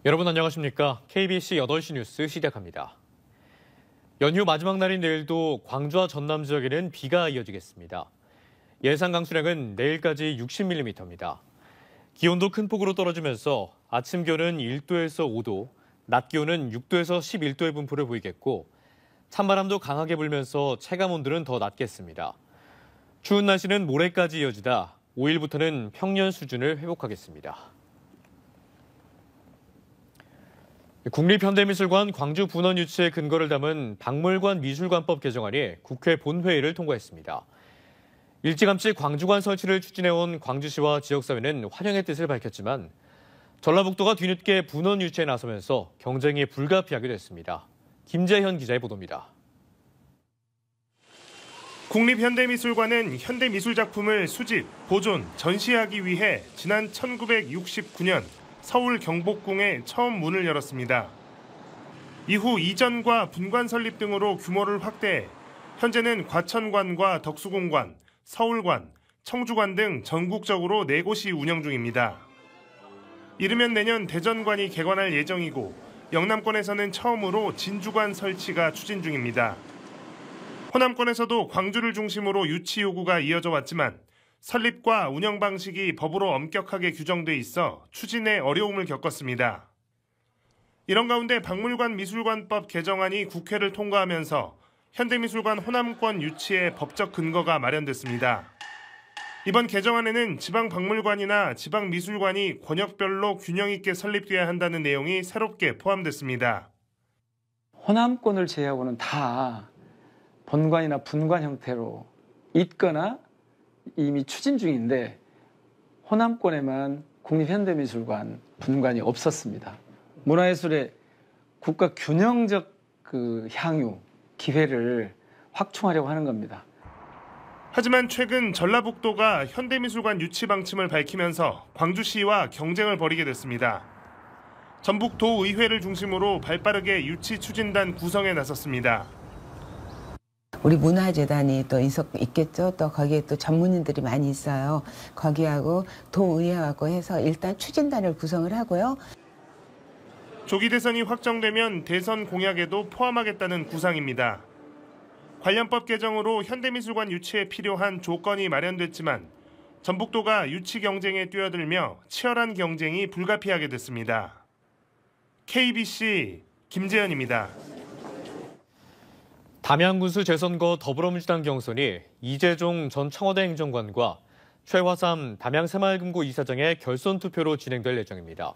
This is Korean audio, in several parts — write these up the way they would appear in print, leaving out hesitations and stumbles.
여러분 안녕하십니까? KBC 8시 뉴스 시작합니다. 연휴 마지막 날인 내일도 광주와 전남 지역에는 비가 이어지겠습니다. 예상 강수량은 내일까지 60mm입니다. 기온도 큰 폭으로 떨어지면서 아침 기온은 1도에서 5도, 낮 기온은 6도에서 11도의 분포를 보이겠고 찬바람도 강하게 불면서 체감 온도는 더 낮겠습니다. 추운 날씨는 모레까지 이어지다 5일부터는 평년 수준을 회복하겠습니다. 국립현대미술관 광주 분원 유치의 근거를 담은 박물관 미술관법 개정안이 국회 본회의를 통과했습니다. 일찌감치 광주관 설치를 추진해온 광주시와 지역사회는 환영의 뜻을 밝혔지만 전라북도가 뒤늦게 분원 유치에 나서면서 경쟁이 불가피하게 됐습니다. 김재현 기자의 보도입니다. 국립현대미술관은 현대미술작품을 수집, 보존, 전시하기 위해 지난 1969년 서울 경복궁에 처음 문을 열었습니다. 이후 이전과 분관 설립 등으로 규모를 확대해 현재는 과천관과 덕수궁관, 서울관, 청주관 등 전국적으로 4곳이 운영 중입니다. 이르면 내년 대전관이 개관할 예정이고 영남권에서는 처음으로 진주관 설치가 추진 중입니다. 호남권에서도 광주를 중심으로 유치 요구가 이어져 왔지만 설립과 운영 방식이 법으로 엄격하게 규정돼 있어 추진에 어려움을 겪었습니다. 이런 가운데 박물관 미술관법 개정안이 국회를 통과하면서 현대미술관 호남권 유치의 법적 근거가 마련됐습니다. 이번 개정안에는 지방박물관이나 지방미술관이 권역별로 균형 있게 설립돼야 한다는 내용이 새롭게 포함됐습니다. 호남권을 제외하고는 다 본관이나 분관 형태로 있거나 이미 추진 중인데 호남권에만 국립현대미술관 분관이 없었습니다. 문화예술의 국가 균형적 향유, 기회를 확충하려고 하는 겁니다. 하지만 최근 전라북도가 현대미술관 유치 방침을 밝히면서 광주시와 경쟁을 벌이게 됐습니다. 전북도의회를 중심으로 발빠르게 유치 추진단 구성에 나섰습니다. 우리 문화재단이 또 있겠죠. 또 거기에 또 전문인들이 많이 있어요. 거기하고 도의회하고 해서 일단 추진단을 구성을 하고요. 조기 대선이 확정되면 대선 공약에도 포함하겠다는 구상입니다. 관련법 개정으로 현대미술관 유치에 필요한 조건이 마련됐지만 전북도가 유치 경쟁에 뛰어들며 치열한 경쟁이 불가피하게 됐습니다. KBC 김재현입니다. 담양군수 재선거 더불어민주당 경선이 이재종 전 청와대 행정관과 최화삼 담양새마을금고 이사장의 결선 투표로 진행될 예정입니다.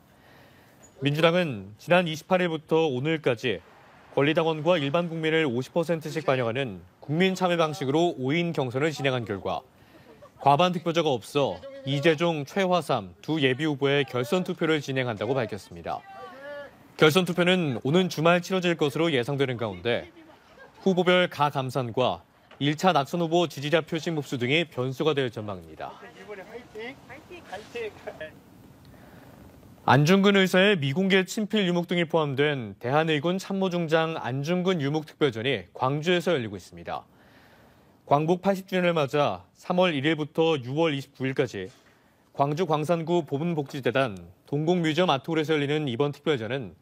민주당은 지난 28일부터 오늘까지 권리당원과 일반 국민을 50%씩 반영하는 국민 참여 방식으로 5인 경선을 진행한 결과 과반 득표자가 없어 이재종, 최화삼 두 예비 후보의 결선 투표를 진행한다고 밝혔습니다. 결선 투표는 오는 주말 치러질 것으로 예상되는 가운데 후보별 가감산과 1차 낙선 후보 지지자 표심 흡수 등이 변수가 될 전망입니다. 안중근 의사의 미공개 친필 유목 등이 포함된 대한의군 참모중장 안중근 유목특별전이 광주에서 열리고 있습니다. 광복 80주년을 맞아 3월 1일부터 6월 29일까지 광주 광산구 보문복지재단 동국뮤지엄 아트홀에서 열리는 이번 특별전은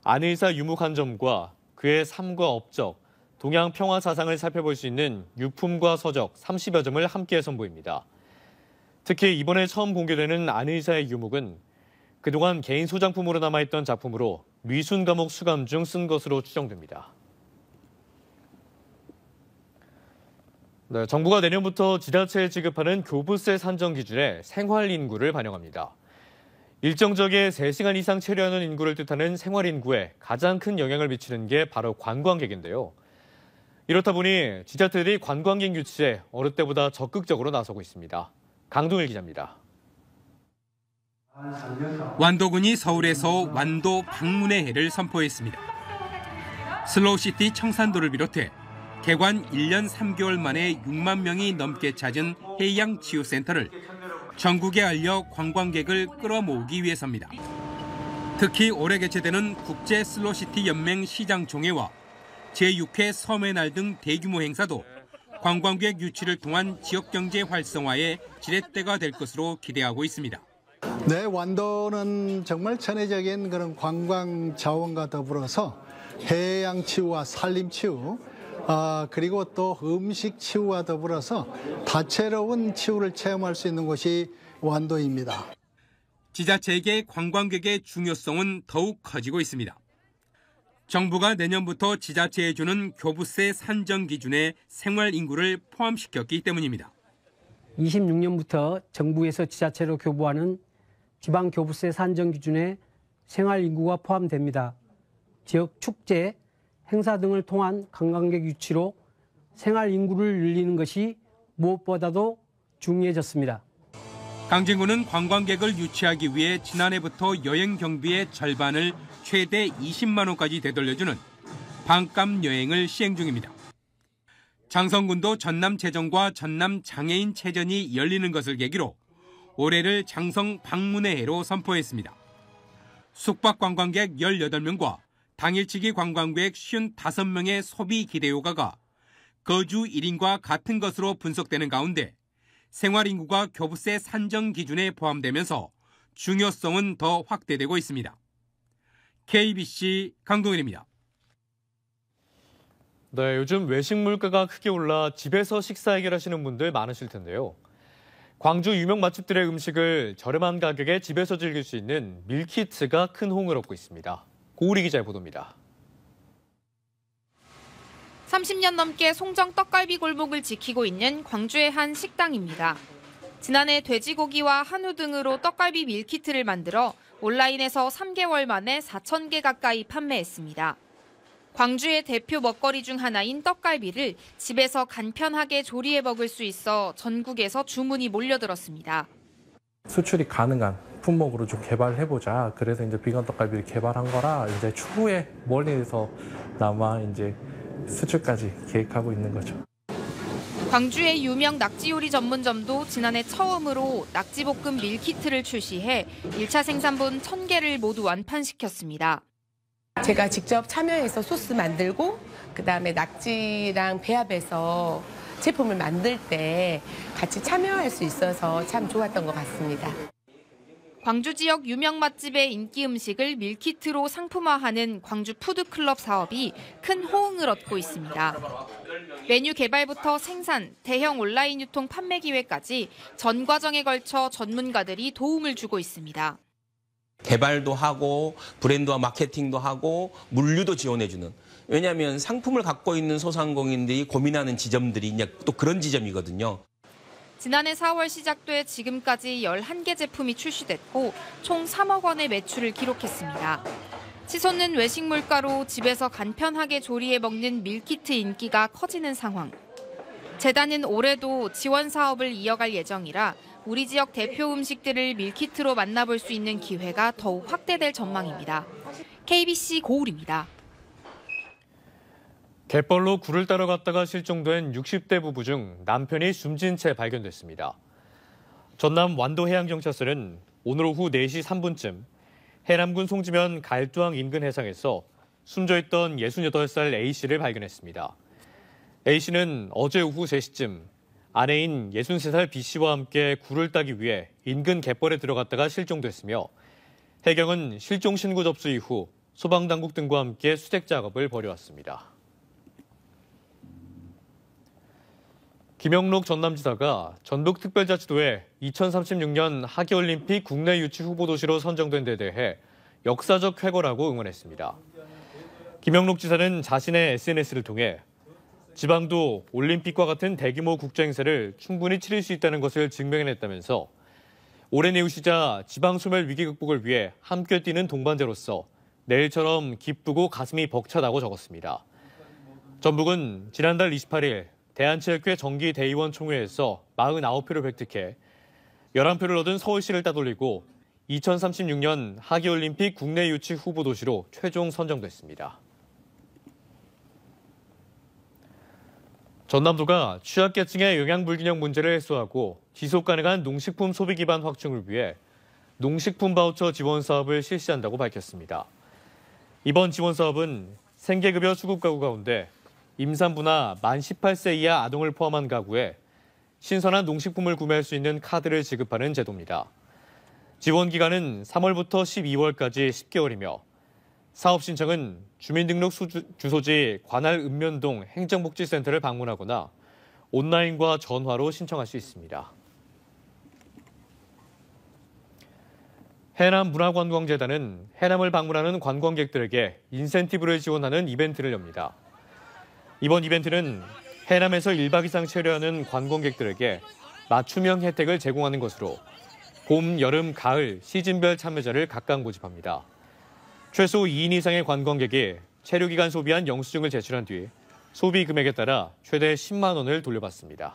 안 의사 유목 한 점과 그의 삶과 업적, 동양 평화 사상을 살펴볼 수 있는 유품과 서적 30여 점을 함께 선보입니다. 특히 이번에 처음 공개되는 안 의사의 유목은 그동안 개인 소장품으로 남아있던 작품으로 미순 감옥 수감 중 쓴 것으로 추정됩니다. 정부가 내년부터 지자체에 지급하는 교부세 산정 기준에 생활 인구를 반영합니다. 일정 지역에 3시간 이상 체류하는 인구를 뜻하는 생활 인구에 가장 큰 영향을 미치는 게 바로 관광객인데요. 이렇다 보니 지자체들이 관광객 유치에 어느 때보다 적극적으로 나서고 있습니다. 강동일 기자입니다. 완도군이 서울에서 완도 방문의 해를 선포했습니다. 슬로우시티 청산도를 비롯해 개관 1년 3개월 만에 6만 명이 넘게 찾은 해양치유센터를 전국에 알려 관광객을 끌어모으기 위해서입니다. 특히 올해 개최되는 국제 슬로우시티 연맹 시장총회와 제6회 섬의 날 등 대규모 행사도 관광객 유치를 통한 지역경제 활성화의 지렛대가 될 것으로 기대하고 있습니다. 네, 완도는 정말 천혜적인 그런 관광 자원과 더불어서 해양 치유와 산림 치유, 그리고 또 음식 치유와 더불어서 다채로운 치유를 체험할 수 있는 곳이 완도입니다. 지자체에게 관광객의 중요성은 더욱 커지고 있습니다. 정부가 내년부터 지자체에 주는 교부세 산정 기준에 생활 인구를 포함시켰기 때문입니다. 26년부터 정부에서 지자체로 교부하는 지방 교부세 산정 기준에 생활 인구가 포함됩니다. 지역 축제, 행사 등을 통한 관광객 유치로 생활 인구를 늘리는 것이 무엇보다도 중요해졌습니다. 강진구는 관광객을 유치하기 위해 지난해부터 여행 경비의 절반을 최대 20만 원까지 되돌려주는 반값 여행을 시행 중입니다. 장성군도 전남 체전과 전남 장애인 체전이 열리는 것을 계기로 올해를 장성 방문의 해로 선포했습니다. 숙박 관광객 18명과 당일치기 관광객 55명의 소비 기대효과가 거주 1인과 같은 것으로 분석되는 가운데 생활인구가 교부세 산정 기준에 포함되면서 중요성은 더 확대되고 있습니다. KBC 강동일입니다. 네, 요즘 외식 물가가 크게 올라 집에서 식사 해결하시는 분들 많으실 텐데요. 광주 유명 맛집들의 음식을 저렴한 가격에 집에서 즐길 수 있는 밀키트가 큰 호응을 얻고 있습니다. 고우리 기자의 보도입니다. 30년 넘게 송정 떡갈비 골목을 지키고 있는 광주의 한 식당입니다. 지난해 돼지고기와 한우 등으로 떡갈비 밀키트를 만들어 온라인에서 3개월 만에 4,000개 가까이 판매했습니다. 광주의 대표 먹거리 중 하나인 떡갈비를 집에서 간편하게 조리해 먹을 수 있어 전국에서 주문이 몰려들었습니다. 수출이 가능한 품목으로 좀 개발해보자. 그래서 이제 비건 떡갈비를 개발한 거라 이제 추후에 멀리서나마 이제 수출까지 계획하고 있는 거죠. 광주의 유명 낙지 요리 전문점도 지난해 처음으로 낙지볶음 밀키트를 출시해 1차 생산분 1,000개를 모두 완판시켰습니다. 제가 직접 참여해서 소스 만들고 그다음에 낙지랑 배합해서 제품을 만들 때 같이 참여할 수 있어서 참 좋았던 것 같습니다. 광주 지역 유명 맛집의 인기 음식을 밀키트로 상품화하는 광주 푸드클럽 사업이 큰 호응을 얻고 있습니다. 메뉴 개발부터 생산, 대형 온라인 유통 판매 기회까지 전 과정에 걸쳐 전문가들이 도움을 주고 있습니다. 개발도 하고 브랜드와 마케팅도 하고 물류도 지원해주는. 왜냐하면 상품을 갖고 있는 소상공인들이 고민하는 지점들이 또 그런 지점이거든요. 지난해 4월 시작돼 지금까지 11개 제품이 출시됐고 총 3억 원의 매출을 기록했습니다. 치솟는 외식 물가로 집에서 간편하게 조리해 먹는 밀키트 인기가 커지는 상황. 재단은 올해도 지원 사업을 이어갈 예정이라 우리 지역 대표 음식들을 밀키트로 만나볼 수 있는 기회가 더욱 확대될 전망입니다. KBC 고울입니다. 갯벌로 굴을 따러 갔다가 실종된 60대 부부 중 남편이 숨진 채 발견됐습니다. 전남 완도해양경찰서는 오늘 오후 4시 3분쯤 해남군 송지면 갈두항 인근 해상에서 숨져있던 68살 A씨를 발견했습니다. A씨는 어제 오후 3시쯤 아내인 63살 B씨와 함께 굴을 따기 위해 인근 갯벌에 들어갔다가 실종됐으며 해경은 실종 신고 접수 이후 소방당국 등과 함께 수색 작업을 벌여왔습니다. 김영록 전남지사가 전북특별자치도에 2036년 하계올림픽 국내 유치 후보도시로 선정된 데 대해 역사적 쾌거라고 응원했습니다. 김영록 지사는 자신의 SNS를 통해 지방도 올림픽과 같은 대규모 국제행사를 충분히 치를 수 있다는 것을 증명해냈다면서 오랜 이웃이자 지방 소멸 위기 극복을 위해 함께 뛰는 동반자로서 내일처럼 기쁘고 가슴이 벅차다고 적었습니다. 전북은 지난달 28일 대한체육회 정기대의원 총회에서 49표를 획득해 11표를 얻은 서울시를 따돌리고 2036년 하계올림픽 국내 유치 후보 도시로 최종 선정됐습니다. 전남도가 취약계층의 영양불균형 문제를 해소하고 지속 가능한 농식품 소비 기반 확충을 위해 농식품 바우처 지원 사업을 실시한다고 밝혔습니다. 이번 지원 사업은 생계급여 수급 가구 가운데 임산부나 만 18세 이하 아동을 포함한 가구에 신선한 농식품을 구매할 수 있는 카드를 지급하는 제도입니다. 지원 기간은 3월부터 12월까지 10개월이며 사업 신청은 주민등록 주소지 관할 읍면동 행정복지센터를 방문하거나 온라인과 전화로 신청할 수 있습니다. 해남문화관광재단은 해남을 방문하는 관광객들에게 인센티브를 지원하는 이벤트를 엽니다. 이번 이벤트는 해남에서 1박 이상 체류하는 관광객들에게 맞춤형 혜택을 제공하는 것으로 봄, 여름, 가을 시즌별 참여자를 각각 모집합니다. 최소 2인 이상의 관광객이 체류기간 소비한 영수증을 제출한 뒤 소비 금액에 따라 최대 10만 원을 돌려받습니다.